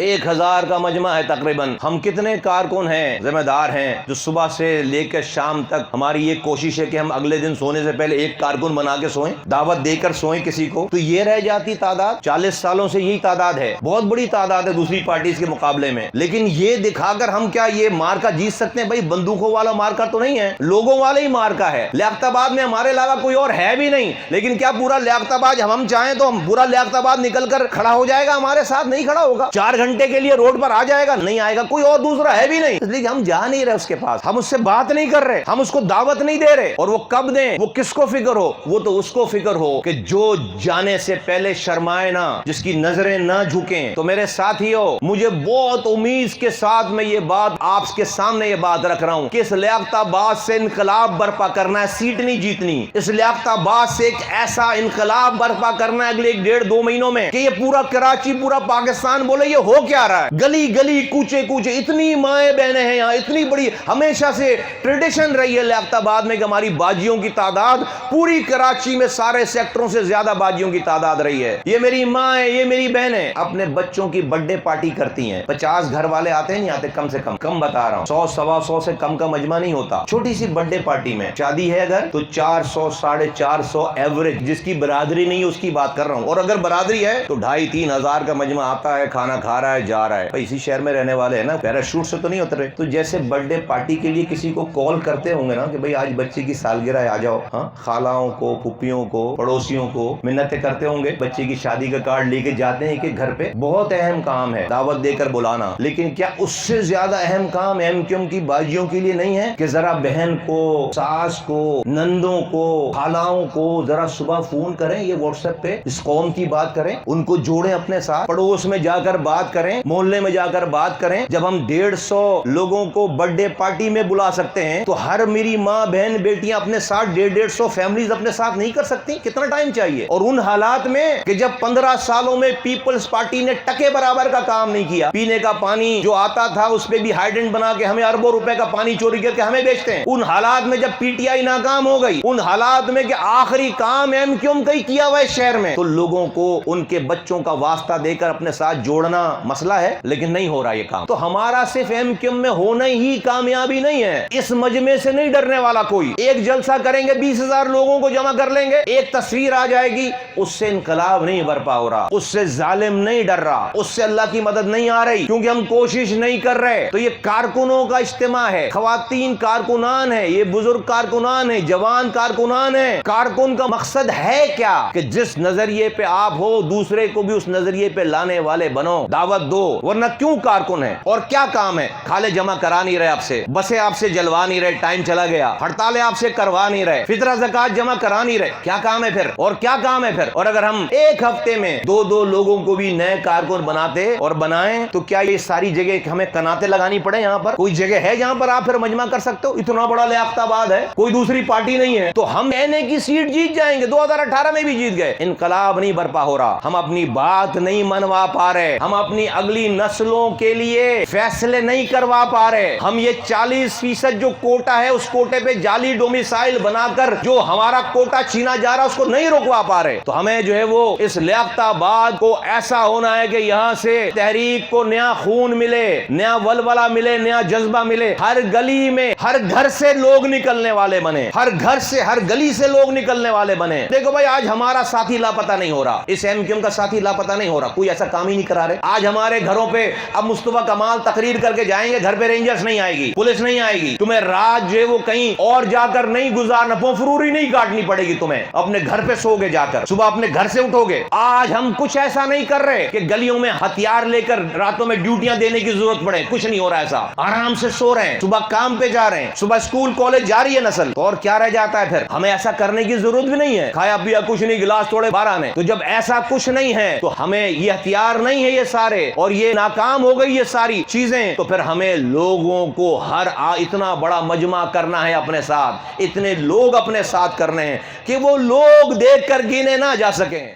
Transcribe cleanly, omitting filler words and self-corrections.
1000 کا مجمع ہے تقریباً. ہم کتنے کارکن ہیں, ذمہ دار ہیں, جو صبح سے لے کے شام تک ہماری یہ کوشش ہے کہ ہم اگلے دن سونے سے پہلے ایک کارکن بنا کے سوئیں, دعوت دے کر سوئیں کسی کو. تو یہ رہ جاتی تعداد. 40 سالوں سے یہی تعداد ہے, بہت بڑی تعداد ہے دوسری پارٹیز کے مقابلے میں. لیکن یہ دکھا کر ہم کیا یہ مارکا جیت سکتے ہیں؟ بھائی بندوقوں والا مارکا تو نہیں ہے, لوگوں والا ہی مارکا ہے. لیاقت آباد میں ہمارے علاوہ کوئی اور ہے بھی نہیں, لیکن کیا پورا لیاقت آباد ہم چاہیں تو ہم پورا لیاقت آباد نکل کر کھڑا ہو جائے گا؟ ہمارے ساتھ نہیں کھڑا ہوگا. 4 گھنٹے کے لیے روڈ پر آ جائے گا؟ نہیں آئے گا. کوئی اور دوسرا ہے بھی نہیں, اس لیے ہم جا نہیں رہے اس کے پاس, ہم اس سے بات نہیں کر رہے, ہم اس کو دعوت نہیں دے رہے. اور وہ کب دیں؟ وہ کس کو فکر ہو؟ وہ تو اس کو فکر ہو کہ جو جانے سے پہلے شرمائے نہ, جس کی نظریں نہ جھکیں. تو میرے ساتھیو, مجھے بہت امید کے ساتھ میں یہ بات آپ کے سامنے یہ بات رکھ رہا ہوں کہ اس لیاقت آباد سے انقلاب برپا کرنا ہے, سیٹ نہیں جیتنی. اس لیاقت آباد سے ایک ایسا انقلاب برپا کرنا ہے اگلے 1.5-2 مہینوں میں کہ یہ پورا کراچی, پورا پاکستان بولے یہ ہو کیا رہا ہے. گلی گلی, کوچے کوچے, اتنی مائیں بہنیں ہیں یہاں, اتنی بڑی ہمیشہ سے ٹریڈیشن رہی ہے لیاقت آباد میں کہ ہماری باجیوں کی تعداد پوری کراچی میں سارے سیکٹروں سے زیادہ باجیوں کی تعداد رہی ہے. یہ میری ماں, یہ میری بہنیں اپنے بچوں کی برتھ ڈے پارٹی کرتی ہیں. 50 گھر والے آتے ہیں, نہیں آتے, کم سے کم بتا رہا ہوں, 100-125 سے کم کا مجمع نہیں ہوتا. چھوٹی سی برتھ ڈے پارٹی میں شادی ہے اگر تو 400-450 ایوریج, جس کی برادری نہیں اس کی بات کر رہا ہوں. اور اگر برادری ہے تو 2,500-3 ہزار کا مجمع آتا ہے, کھانا کھا رہا ہے, جا رہا ہے. بھائی اسی شہر میں رہنے والے ہیں نا, پیراشوٹ سے تو نہیں اترے. تو جیسے برتھ ڈے پارٹی کے لیے کسی کو کال کرتے ہوں گے نا کہ بھائی آج بچے کی سالگرہ ہے, آ جاؤ. ہاں, خالاؤں کو, پھوپھیوں کو, پڑوسیوں کو منتیں کرتے ہوں گے, بچے کی شادی کا کارڈ لے کے جاتے ہیں کہ گھر پہ. بہت اہم کام ہے دعوت دے کر بلانا, لیکن کیا اس سے زیادہ اہم کام ایم کیو ایم کی باجیوں کے لیے نہیں ہے کہ ذرا بہن کو, ساس کو, نندوں کو, خالاؤں کو ذرا صبح فون کریں, یہ واٹس ایپ پہ اس قوم کی بات کریں, ان کو جوڑیں اپنے ساتھ, پڑوس میں جا کر بات کریں, محلے میں جا کر بات کریں. جب ہم 150 لوگوں کو برتھ ڈے پارٹی میں بلا سکتے ہیں تو ہر میری ماں, بہن, بیٹیاں اپنے ساتھ 150 فیملیز اپنے ساتھ نہیں کر سکتی؟ کتنا ٹائم چاہیے؟ اور ان حالات میں کہ جب 15 سالوں میں پیپلز پارٹی نے ٹکے برابر کا کام نہیں کیا. پینے کا پانی جو آتا تھا اس پہ بھی ہائیڈنٹ بنا کے ہمیں اربوں روپے کا پانی چوری کر کے ہمیں بیچتے ہیں. ان حالات میں جب پی ٹی آئی ناکام ہو گئی, ان حالات میں کہ آخری کام ایم کیو ایم کا ہی کیا ہوا ہے شہر میں, تو لوگوں کو ان کے بچوں کا واسطہ دے کر اپنے ساتھ جوڑنا مسئلہ ہے, لیکن نہیں ہو رہا یہ کام. تو ہمارا صرف ایم کیو ایم میں ہونا ہی کامیابی نہیں ہے. اس مجمع سے نہیں ڈرنے والا کوئی. ایک جلسہ کریں گے, 20,000 لوگوں کو جمع کر لیں گے, ایک تصویر آ جائے گی, اس سے انقلاب نہیں برپا ہو رہا, اس سے ظالم نہیں ڈر رہا, اس سے اللہ کی مدد نہیں آ رہی, کیونکہ ہم کوشش نہیں کر رہے. تو یہ کارکنوں کا اجتماع ہے, خواتین کارکنان ہیں, یہ بزرگ کارکنان ہیں, جوان کارکنان ہیں. کارکن کا مقصد ہے کیا کہ جس نظریے پہ آپ ہو دوسرے کو بھی اس نظریے پہ لانے والے بنو, دعوت دو. ورنہ کیوں کارکن ہے اور کیا کام ہے؟ کھالے جمع کرا نہیں رہے آپ سے, بسیں آپ سے جلوا نہیں رہے, ٹائم چلا گیا, ہڑتالیں آپ سے کروا نہیں رہے, فطرہ زکات جمع کرا نہیں رہے, کیا کام ہے پھر؟ اور کیا کام ہے پھر؟ اور اگر ہم ایک ہفتے میں 2 لوگوں کو بھی نئے کارکن بناتے اور بنائیں تو کیا یہ ساری جگہ ہمیں کناتے لگانی پڑے؟ یہاں پر کوئی جگہ ہے جہاں پر آپ پھر مجمع کر سکتے ہو؟ اتنا بڑا لیاقت آباد ہے, کوئی دوسری پارٹی نہیں ہے, تو ہم اینے کی سیٹ جیت جائیں گے. 2018 میں بھی جیت گئے. انقلاب نہیں برپا ہو رہا, ہم اپنی بات نہیں منوا پا رہے, ہم اپنی اگلی نسلوں کے لیے فیصلے نہیں کروا پا رہے. ہم یہ 40% جو کوٹا ہے اس کوٹے پہ جعلی ڈومیسائل بنا کر جو ہمارا کوٹا چھینا جا رہا اس کو نہیں روکوا پا رہے. تو ہمیں جو ہے وہ اس لیاقت آباد کو ایسا ہونا ہے کہ یہاں سے تحریک کو نیا خون ملے, نیا ولولہ ملے, نیا جذبہ ملے. ہر گلی میں, ہر گھر سے لوگ نکلنے والے بنے, ہر گھر سے, ہر گلی سے لوگ نکلنے والے بنے. دیکھو بھائی, آج ہمارا ساتھی لاپتہ نہیں ہو رہا, اس ایم کیو ایم کا ساتھی لاپتہ نہیں ہو رہا, کوئی ایسا کام ہی نہیں کرا رہے. آج ہمارے گھروں پہ اب مصطفیٰ کمال تقریر کر کے جائیں گے, گھر پہ رینجرز نہیں آئے گی, پولیس نہیں آئے گی, تمہیں رات جو ہے وہ کہیں اور جا کر نہیں گزارنا, فروری نہیں کاٹنی پڑے گی, تمہیں اپنے گھر پہ سو گے جا کر, صبح اپنے گھر سے اٹھو گے. آج ہم کچھ ایسا نہیں کر رہے کہ گلیوں میں ہتھیار لے کر راتوں میں ڈیوٹیاں دینے کی ضرورت پڑے, کچھ نہیں ہو رہا ایسا. آرام سے سو رہے ہیں, صبح کام پہ جا رہے ہیں, صبح اسکول کالج جا رہی ہے نسل, تو اور کیا رہ جاتا ہے پھر؟ ہمیں ایسا کرنے کی ضرورت بھی نہیں ہے. کھایا پیا کچھ نہیں, گلاس توڑے 12 نے. تو جب ایسا کچھ نہیں ہے تو ہمیں یہ ہتھیار نہیں ہے یہ سارے, اور یہ ناکام ہو گئی یہ ساری چیزیں, تو پھر ہمیں لوگوں کو اتنا بڑا مجمع کرنا ہے اپنے ساتھ, اتنے لوگ اپنے ساتھ کرنے ہیں کہ وہ لوگ دیکھ کر گنے نہ جا سکیں.